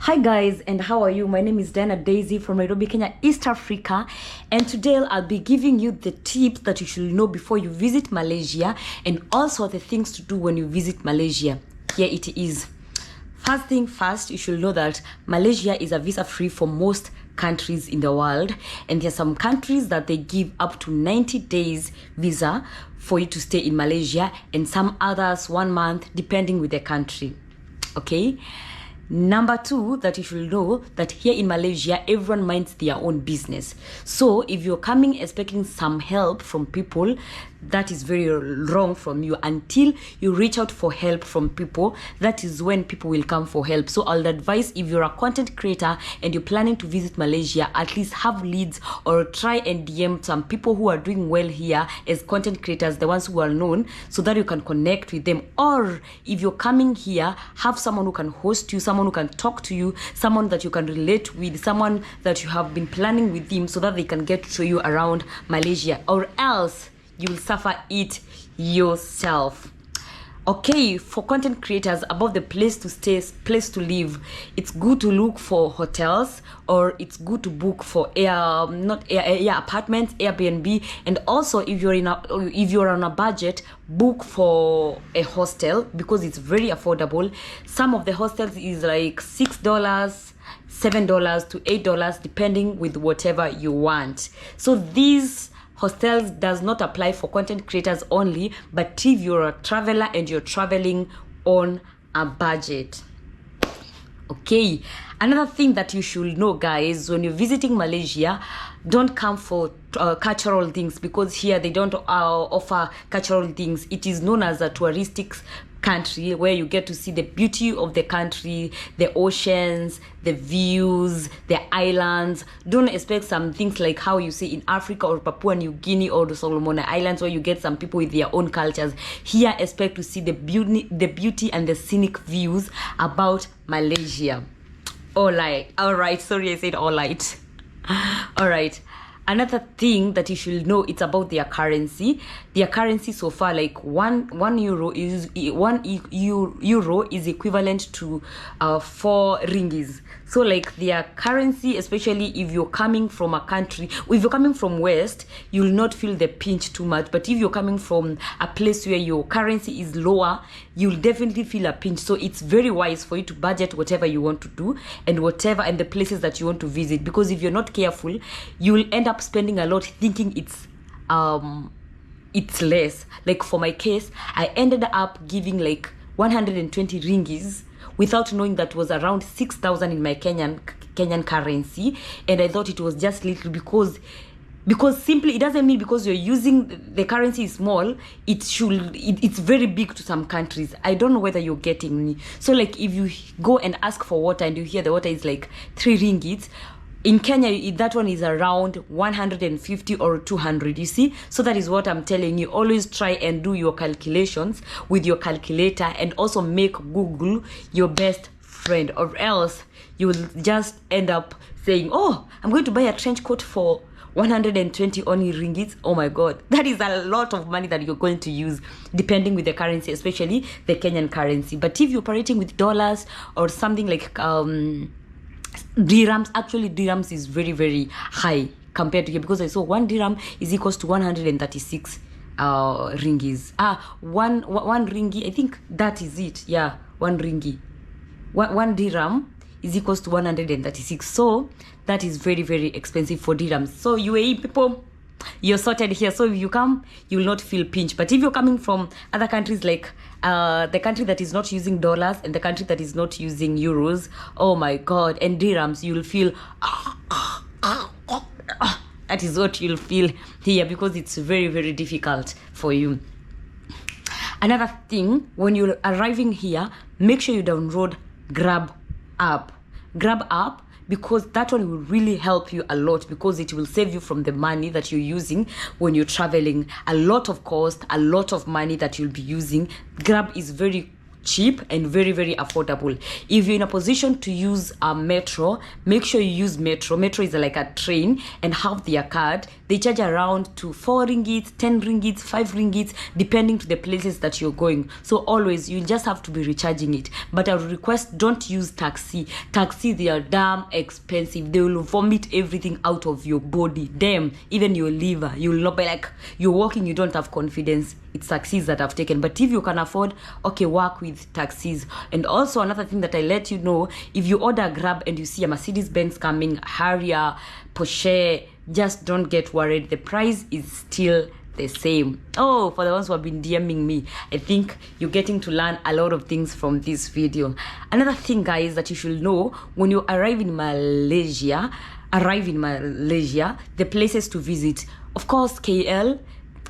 Hi guys, and how are you? My name is Diana Daisy from Nairobi, Kenya, East Africa, and today I'll be giving you the tips that you should know before you visit Malaysia and also the things to do when you visit Malaysia. Here it is. First thing first, you should know that Malaysia is a visa free for most countries in the world, and there are some countries that they give up to 90 days visa for you to stay in Malaysia, and some others 1 month depending with the country. Okay. Number two, that you should know that here in Malaysia, everyone minds their own business. So if you're coming expecting some help from people, that is very wrong from you. Until you reach out for help from people, that is when people will come for help. So I'll advise, if you're a content creator and you're planning to visit Malaysia, at least have leads or try and DM some people who are doing well here as content creators, the ones who are known, so that you can connect with them. Or if you're coming here, have someone who can host you, someone who can talk to you, someone that you can relate with, someone that you have been planning with them, so that they can get to show you around Malaysia, or else you will suffer it yourself. Okay, for content creators, about the place to stay, place to live, it's good to look for hotels, or it's good to book for apartments, Airbnb. And also, if you're on a budget, book for a hostel, because it's very affordable. Some of the hostels is like $6, $7 to $8, depending with whatever you want. So these hostels does not apply for content creators only, but if you're a traveler and you're traveling on a budget. Okay, another thing that you should know, guys, when you're visiting Malaysia, don't come for cultural things, because here they don't offer cultural things. It is known as a touristic country, where you get to see the beauty of the country, the oceans, the views, the islands. Don't expect some things like how you see in Africa or Papua New Guinea or the Solomon Islands, where you get some people with their own cultures. Here, expect to see the beauty and the scenic views about Malaysia. All right. Sorry, I said all right. All right. Another thing that you should know, it's about their currency. Their currency so far, like one euro is equivalent to 4 ringgis. So like their currency, especially if you're coming from a country, if you're coming from West, you'll not feel the pinch too much. But if you're coming from a place where your currency is lower, you'll definitely feel a pinch. So it's very wise for you to budget whatever you want to do and the places that you want to visit. Because if you're not careful, you'll end up spending a lot thinking it's less. Like for my case, I ended up giving like 120 ringgis without knowing that was around 6,000 in my Kenyan currency, and I thought it was just little, because simply it doesn't mean because you're using the currency is small, it's very big to some countries. I don't know whether you're getting me. So like if you go and ask for water and you hear the water is like 3 ringgits, in Kenya, that one is around 150 or 200, you see? So that is what I'm telling you. Always try and do your calculations with your calculator, and also make Google your best friend, or else you will just end up saying, oh, I'm going to buy a trench coat for 120 only ringgits. Oh my God, that is a lot of money that you're going to use, depending with the currency, especially the Kenyan currency. But if you're operating with dollars or something like dirhams, actually dirhams is very, very high compared to here, because I saw 1 dirham is equals to 136 ringgis. One ringgit, I think that is it. Yeah, 1 ringgit. One dirham is equals to 136. So that is very, very expensive for dirhams. So UAE people, you're sorted here. So if you come, you will not feel pinch. But if you're coming from other countries, like the country that is not using dollars and the country that is not using euros, oh my God, and dirhams, you'll feel that is what you'll feel here, because it's very, very difficult for you. Another thing, when you're arriving here, make sure you download Grab app, because that one will really help you a lot, because it will save you from the money that you're using when you're traveling. A lot of cost, a lot of money that you'll be using. Grab is very cheap and very, very affordable. If you're in a position to use a metro, make sure you use metro. Metro is like a train and have their card. They charge around to 4 ringgits, 10 ringgits, 5 ringgits, depending to the places that you're going. So always you just have to be recharging it. But I would request, don't use taxi. Taxi, they are damn expensive. They will vomit everything out of your body. Damn, even your liver. You will not be like, you're walking, you don't have confidence. It's taxis that I've taken. But if you can afford, okay, work with taxis. And also another thing that I let you know, if you order Grab and you see a Mercedes-Benz coming, Harrier, Porsche, just don't get worried. The price is still the same. Oh, for the ones who have been DMing me, I think you're getting to learn a lot of things from this video. Another thing, guys, that you should know when you arrive in Malaysia, the places to visit. Of course, KL,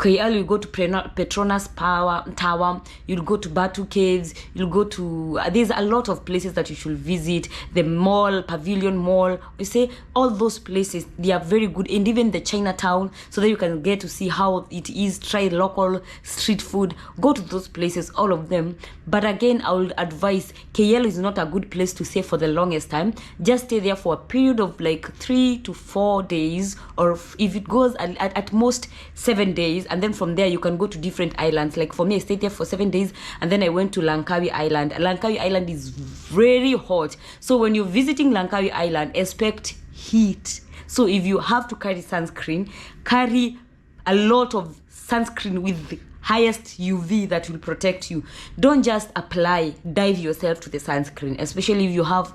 you'll go to Petronas Tower, you'll go to Batu Caves, you'll go to, there's a lot of places that you should visit. The mall, Pavilion Mall, you say all those places, they are very good. And even the Chinatown, so that you can get to see how it is, try local street food. Go to those places, all of them. But again, I would advise, KL is not a good place to stay for the longest time. Just stay there for a period of like 3 to 4 days, or if it goes at most 7 days. And then from there you can go to different islands. Like for me, I stayed there for 7 days, and then I went to Langkawi Island. Langkawi Island is very hot, so when you're visiting Langkawi Island, expect heat. So if you have to carry sunscreen, carry a lot of sunscreen with the highest UV that will protect you. Don't just apply, dive yourself to the sunscreen, especially if you have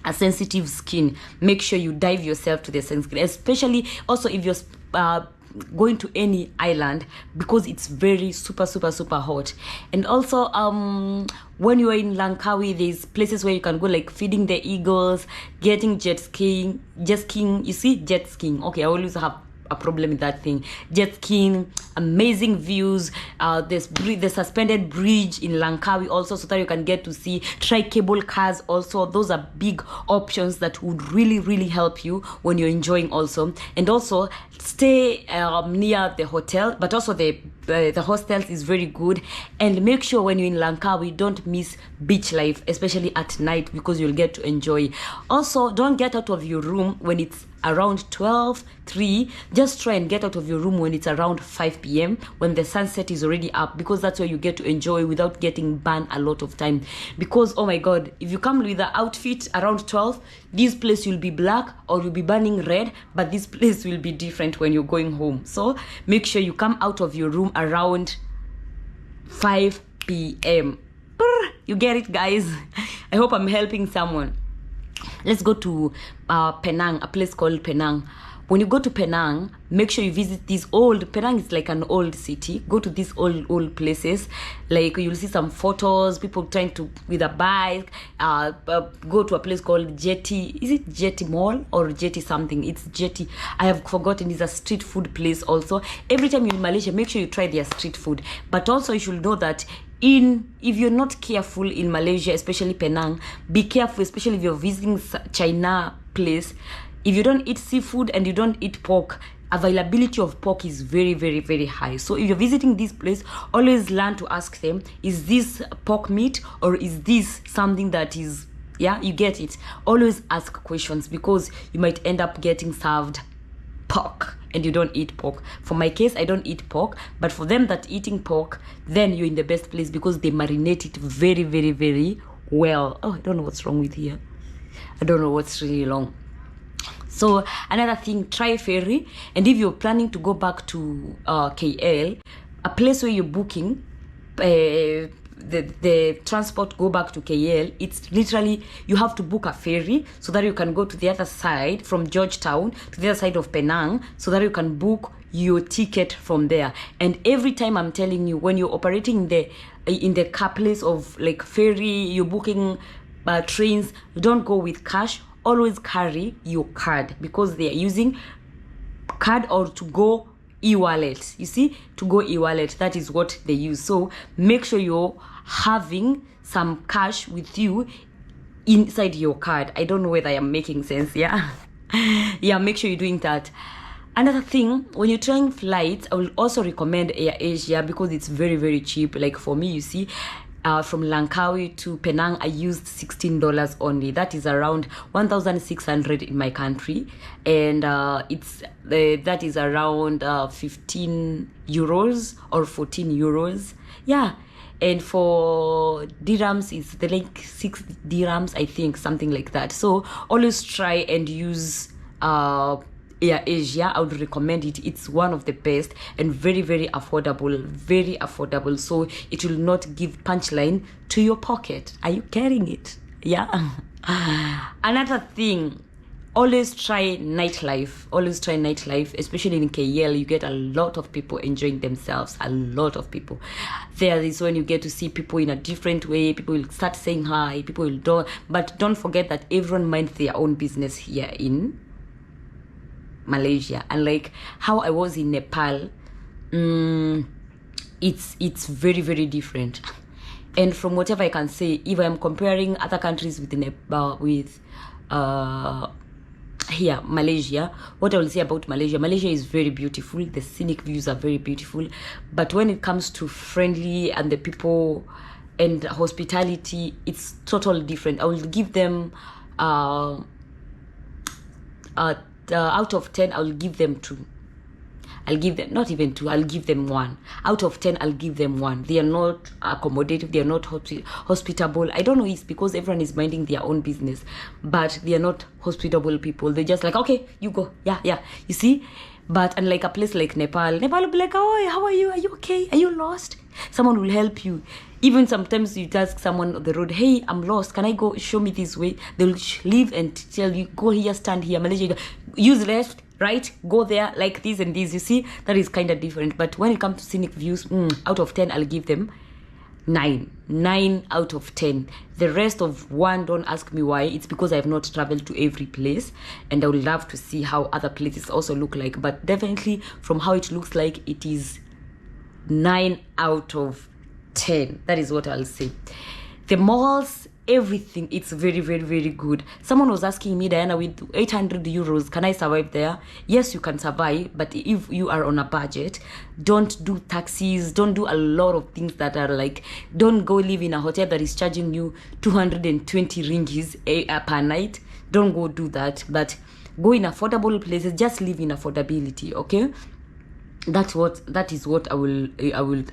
a sensitive skin. Make sure you dive yourself to the sunscreen, especially also if you're going to any island, because it's very super hot. And also when you are in Langkawi, there's places where you can go, like feeding the eagles, getting jet skiing. You see, jet skiing, okay, I always have a problem with that thing. Jet skiing, amazing views. There's the suspended bridge in Langkawi also, so that you can get to see. Try cable cars also. Those are big options that would really help you when you're enjoying also. And also stay near the hotel, but also the hostels is very good. And make sure when you're in Langkawi, don't miss beach life, especially at night, because you'll get to enjoy. Also, don't get out of your room when it's around 12:03. Just try and get out of your room when it's around 5 p.m. when the sunset is already up, because that's where you get to enjoy without getting burned a lot of time. Because oh my god, if you come with the outfit around 12, this place will be black or you'll be burning red, but this place will be different when you're going home. So make sure you come out of your room around 5 p.m. You get it, guys? I hope I'm helping someone. Let's go to Penang, a place called Penang. When you go to Penang, make sure you visit these old, Penang is like an old city. Go to these old places. Like you'll see some photos, people trying to, with a bike, go to a place called Jetty. Is it Jetty Mall or Jetty something? It's Jetty. I have forgotten. It's a street food place also. Every time you're in Malaysia, make sure you try their street food. But also you should know that if you're not careful in Malaysia, especially Penang, be careful, especially if you're visiting China place. If you don't eat seafood and you don't eat pork, availability of pork is very high. So if you're visiting this place, always learn to ask them, is this pork meat or is this something that is, yeah, you get it? Always ask questions, because you might end up getting served pork and you don't eat pork. For my case, I don't eat pork, but for them that eating pork, then you're in the best place, because they marinate it very well. Oh, I don't know what's wrong with here. I don't know what's really wrong. So another thing, try ferry. And if you're planning to go back to KL, a place where you're booking the transport go back to KL, it's literally, you have to book a ferry so that you can go to the other side, from Georgetown to the other side of Penang, so that you can book your ticket from there. And every time, I'm telling you, when you're operating in the car place of like ferry, you're booking trains, don't go with cash. Always carry your card, because they are using card or to go e-wallet. You see, to go e-wallet, that is what they use. So make sure you're having some cash with you inside your card. I don't know whether I'm making sense. Yeah. Make sure you're doing that. Another thing, when you're trying flights, I will also recommend Air Asia, because it's very cheap. Like for me, you see, from Langkawi to Penang, I used $16 only. That is around 1,600 in my country, and that is around 15 euros or 14 euros. Yeah. And for dirhams, it's like 6 dirhams, I think, something like that. So always try and use Air Asia. I would recommend it. It's one of the best and very, very affordable. Very affordable. So it will not give punchline to your pocket. Are you getting it? Yeah. Another thing, always try nightlife. Always try nightlife, especially in KL. You get a lot of people enjoying themselves. A lot of people. There is when you get to see people in a different way. People will start saying hi. People will do. But don't forget that everyone minds their own business here in Malaysia. And like how I was in Nepal, it's very, very different. And from whatever I can say, if I'm comparing other countries with Nepal, with here Malaysia, what I will say about Malaysia is very beautiful. The scenic views are very beautiful, but when it comes to friendly and the people and hospitality, it's totally different. I will give them out of 10, I will give them 2. I'll give them not even 2, I'll give them 1 out of 10. I'll give them 1. They are not accommodative, they are not hospitable. I don't know, it's because everyone is minding their own business, but they are not hospitable people. They're just like, okay, you go, yeah, you see. But unlike a place like Nepal will be like, oh, how are you okay, are you lost? Someone will help you. Even sometimes you ask someone on the road, hey, I'm lost, can I go, show me this way? They'll leave and tell you, go here, stand here. Malaysia, use left, right, go there, like this and this. You see, that is kind of different. But when it comes to scenic views, out of 10, I'll give them 9 out of 10. The rest of 1, don't ask me why. It's because I have not traveled to every place, and I would love to see how other places also look like. But definitely from how it looks like, it is 9 out of 10. That is what I'll say. The malls, everything, it's very, very, very good. Someone was asking me, Diana, with 800 euros, can I survive there? Yes, you can survive, but if you are on a budget, don't do taxis, don't do a lot of things that are like, don't go live in a hotel that is charging you 220 ringgis per night. Don't go do that, but go in affordable places. Just live in affordability, okay? That is what I will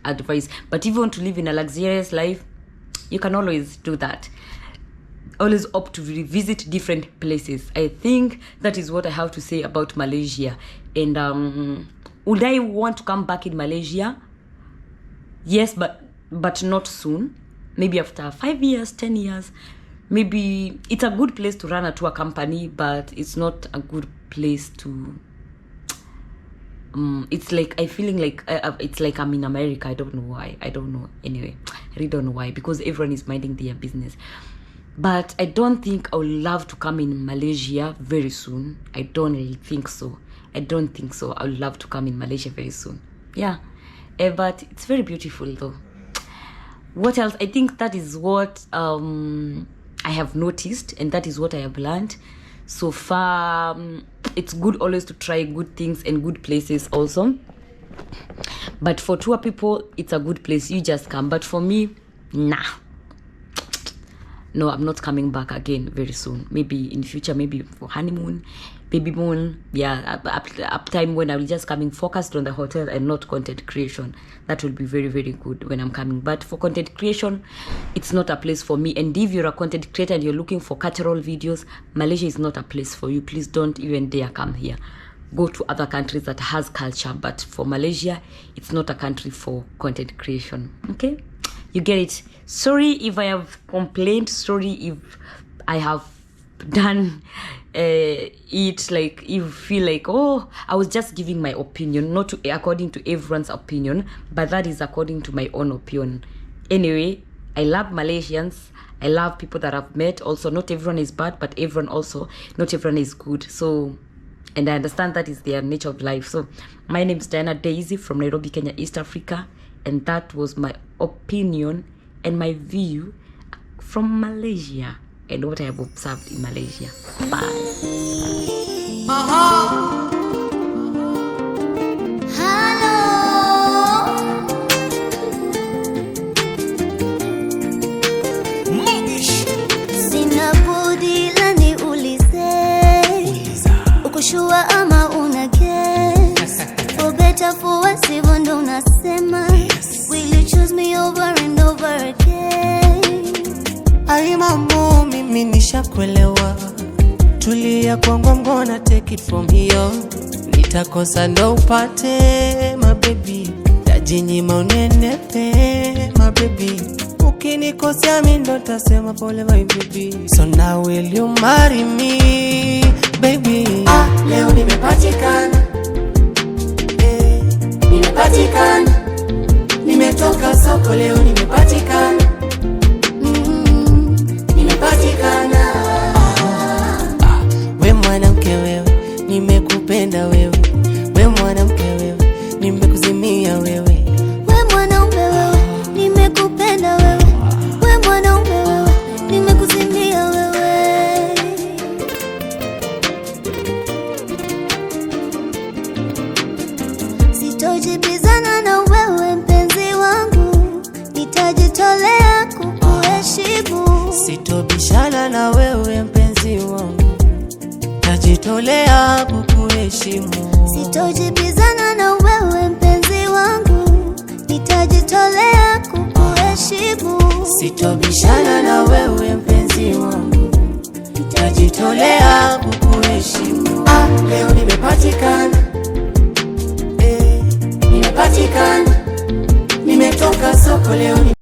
advise. But if you want to live in a luxurious life, you can always do that. Always opt to revisit different places. I think that is what I have to say about Malaysia. And would I want to come back in Malaysia? Yes, but not soon. Maybe after 5 years, 10 years. Maybe it's a good place to run a tour company, but it's not a good place to it's like I feeling like it's like I'm in America. I don't know why. I don't know. Anyway, I really don't know why, because everyone is minding their business. But I don't think I would love to come in Malaysia very soon. I don't really think so. I would love to come in Malaysia very soon. Yeah. But it's very beautiful though. What else? I think that is what I have noticed, and that is what I have learned so far. It's good always to try good things and good places also. But for tour people, it's a good place. You just come. But for me, nah. No, I'm not coming back again very soon. Maybe in future, maybe for honeymoon, baby moon. Yeah, up time when I'm just coming focused on the hotel and not content creation. That will be very, very good when I'm coming. But for content creation, it's not a place for me. And if you're a content creator and you're looking for cultural videos, Malaysia is not a place for you. Please don't even dare come here. Go to other countries that has culture. But for Malaysia, it's not a country for content creation. Okay? You get it. Sorry if I have complained. Sorry if I have done it like you feel like, oh, I was just giving my opinion, not according to everyone's opinion, but that is according to my own opinion. Anyway, I love Malaysians. I love people that I've met. Also, not everyone is bad, but not everyone is good. So, and I understand that is their nature of life. So my name is Diana Daisy from Nairobi, Kenya, East Africa, and that was my opinion and my view from Malaysia and what I have observed in Malaysia. Bye. tulia kwangu, I'm gonna take it from here. Nitakosa ndo upate my baby, tajinyima unenepe my baby. Ukinikosea mimi ndo tasema pole my baby. So now will you marry me baby? Leo nimepatikana, nimepatikana, nimetoka soko leo nimepatikana, nimepatikana. We mwanamke wewe, nimekupenda wewe. We mwanamke wewe, nimekuzimia wewe. We mwanaume wewe, nimekupenda wewe. We mwanaume wewe, nimekuzimia wewe. Sitojibizana na wewe mpenzi wangu, nitajitolea kukuheshimu. Sitobishana na wewe mpenzi wangu, tajitolea kukuheshimu. Sitojibizana na wewe mpenzi wangu, nitajitolea kukuheshimu. Sitobishana na wewe mpenzi wangu, tajitolea kukuheshimu. Leo nimepatikana, nimepatikana, nimetoka soko leo